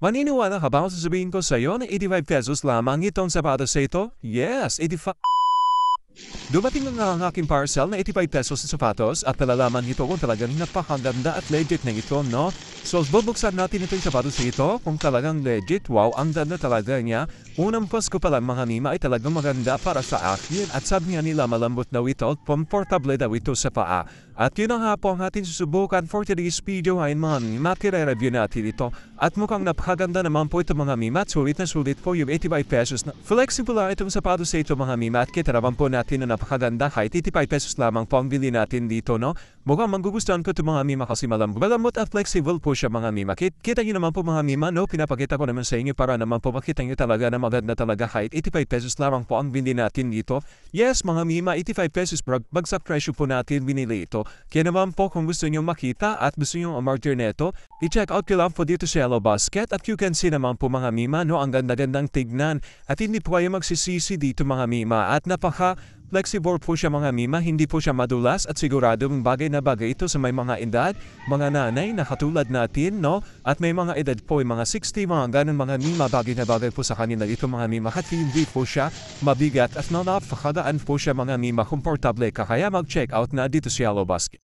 Maniniwala ka ba kung sasabihin ko sa'yo na 85 pesos lamang itong sapatos na ito? Yes, 85. Dumating na nga ang aking parcel na 85 pesos sa sapatos at nalalaman nito kung talagang napakaganda at legit na ito, no? So, bubuksan natin itong sapatos na ito kung talagang legit. Wow, ang ganda talaga niya. Unang Pasko pa lang mga mima ay talagang maganda para sa akin at sabi nga nila malambot daw ito at comfortable daw ito sa paa. At yun ang nga po ang ating susubukan for today's video ay mga mima, tire-review natin ito. At mukhang napakaganda naman po ito mga mima at sulit na sulit po yung 85 pesos na flexible lang itong sapatos sa ito mga mima at kita naman po natin na napakaganda kahit 85 pesos lamang po ang bili natin dito, no? Mukhang magugustuhan ko ito mga mima kasi malambot at flexible po siya mga mima. Kita nyo naman po mga mima, no? Pinapakita ko naman sa inyo para naman po makita nyo talaga na maganda talaga kahit 85 pesos lamang po ang bili natin dito. Yes mga mima, 85 pesos bagsak presyo po natin binili ito. Kaya naman po kung gusto nyo makita at gusto nyo umorder neto, i-check out ko lang po dito sa Yellow Basket at you can see naman po mga mima, no? Ang ganda-gandang tignan at hindi po kayo magsisisi dito mga mima at flexible po siya mga mima, hindi po siya madulas at siguradong bagay na bagay ito sa may mga edad, mga nanay na katulad natin, no? At may mga edad po, mga 60, mga ganun mga mima, bagay na bagay po sa kanila ito mga mima. At hindi po siya mabigat at napakadaan po siya mga mima, komportable ka. Kaya mag-check out na dito sa Yellow Basket.